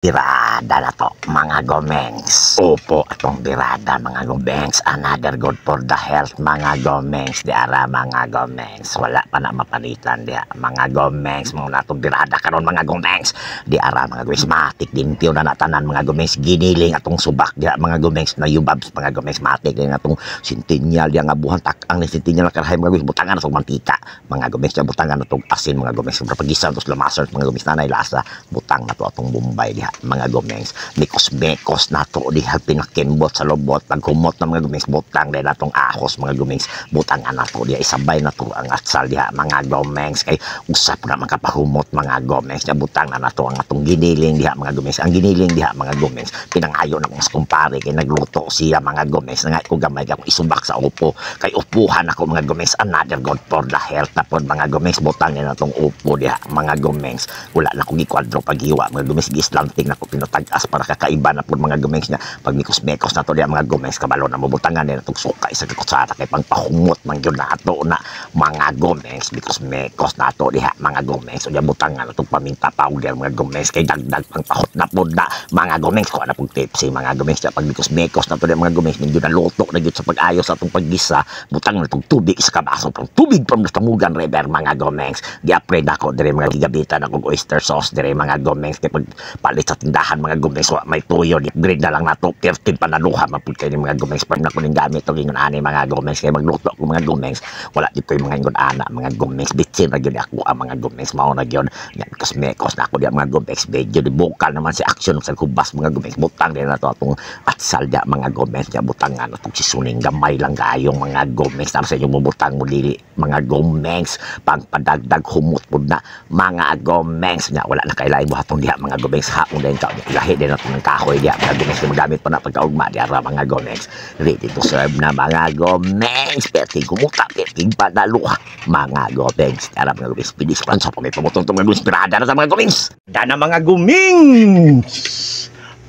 Birada na to, mga gomengs. Opo, atong birada, mga gomengs. Another good for the health, mga gomengs. Di ara, mga gomengs. Wala pa na mapalitan, di mga gomengs. Mga natong birada karon mga gomengs. Di ara, mga gomengs. Matik din, tiyo na natanan, mga gomengs. Giniling atong subak, di mga gomengs. Na yubabs, mga gomengs. Matik din atong sintinyal, di nga buhan takang ni sintinyal na karahay, mga gomengs. Butangan na itong mantika, mga gomengs. Butangan na itong asin, mga gomengs. Pagpagisan, itong lamasar, mga gomengs. Nanay lasa, butang na to atong Bombay, di mga gomengs, mikos-mekos na to di pinakimbot sa lobot, pagkumot na mga gomengs, butang din natong ahos, mga gomengs, butang na to di isabay na to ang atsal diha, mga gomengs, kay usap na makapahumot, mga gomengs, na butang na to ang atong giniling diha, mga gomengs, ang giniling diha, mga gomengs, pinangayo na mas kumpare kay nagluto siya, mga gomengs, nga ko gamay ka isubak sa upo, kay upuhan ako, mga gomengs, another good for the health na po, mga gomengs, butang na natong upo diha, mga gomengs, wala na kong ikwadro paghiwa, mga gomengs, gislanting na ko pinatagas para kakaiba na po mga gomengs niya pag mikos-mekos na to diya mga gomengs kabalo na mabutangan din itong suka isa kakutsara kay pangpahumot man yun na ato na mga gomengs mikos-mekos na to diha mga gomengs o diya butangan itong paminta powder mga gomengs kay dagdag pangpahot na po na mga gomengs ko na pong tipsy mga gomengs pag mikos-mekos na to diya mga gomengs medyo na luto na yun sa pag-ayos sa itong paggisa butangan itong tubig isa kabaso pang tubig from Tamugan River mga gomengs di-upgrade ako dire mga gigabitan ako oyster sauce dire mga gomengs kay pag palit sa tindahan mga gomengs may tuyo di grade na lang nato 13 panaluha mapud kay mga gomengs pag na kuning gamit og ingon ani mga gomengs kay magluto ko mga gomengs wala dito yung mga ingon ana mga gomengs bitsin ra gyud ako ang mga gomengs mao na gyud yan kosmekos na ako di mga gomengs medyo di bukal naman si action sa kubas mga gomengs butang din nato atong atsal dia mga gomengs ya butangan atong sisuning gamay lang gayong mga gomengs sa inyo bubutang mo dili mga gomengs pangpadagdag humot pud na mga gomengs nya wala na kailain buhaton diha mga gomengs haon din ka lahi din nato ng kahoy diya mga gomengs magamit pa na pagkaugma diya mga gomengs ready to serve na mga gomengs perting kumuta perting padaluha mga gomengs tara mga gomengs pinis pan sa may pamutong mga gomengs pirada na sa mga gomengs dana mga gomengs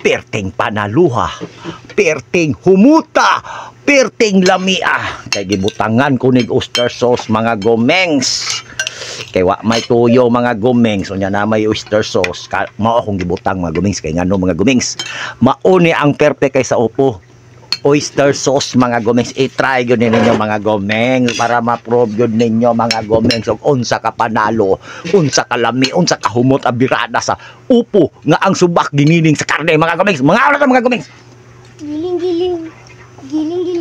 perting panaluha perting humuta perting lamia kay gibutangan kunig oyster sauce mga gomengs kay wa may tuyo mga gomengs unya na may oyster sauce mao akong gibutang mga gomengs kay ngano mga gomengs mao ni ang perfect kay sa upo oyster sauce mga gomengs i-try gyud ninyo mga gomengs para ma-prove gyud ninyo mga gomengs og unsa ka panalo unsa ka lami unsa ka humot abirada sa upo nga ang subak giniling sa karne mga gomengs mga oras mga gomengs giling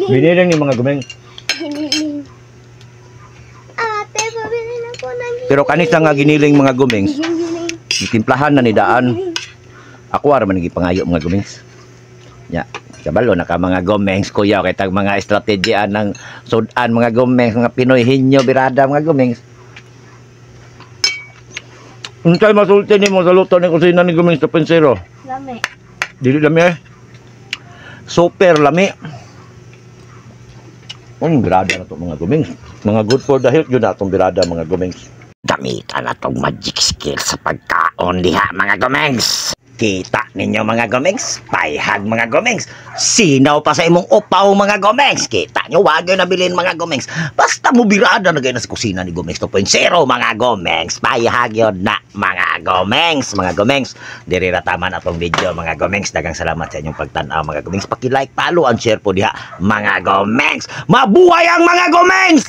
giniling ni mga gomengs giling ate pabili na ko ng pero kanisa nga giniling mga gomengs itimplahan na ni daan ako ara man gipangayo mga gomengs nya kabalo na ka mga gomengs kuya kay tag mga estratedya ng sudan mga gomengs mga Pinoy hinyo birada mga gomengs unsay masulti nimo sa luto ni kusina ni gomengs Tapensero lami dili lami super lami birada na to mga gomengs mga good for the health yun na itong birada mga gomengs gamitan na itong magic skill sa pagkaon diha mga gomengs kita ninyo mga gomengs payhag mga gomengs sinaw pa sa imong upaw mga gomengs kita nyo wag yun nabilin mga gomengs basta mo birada na kayo na sa kusina ni gomengs 2.0 mga gomengs payhag yun na mga gomengs diri ra tama na tong video mga gomengs dagang salamat sa inyong pagtan-aw mga gomengs paki-like follow and share po diha mga gomengs mabuhay ang mga gomengs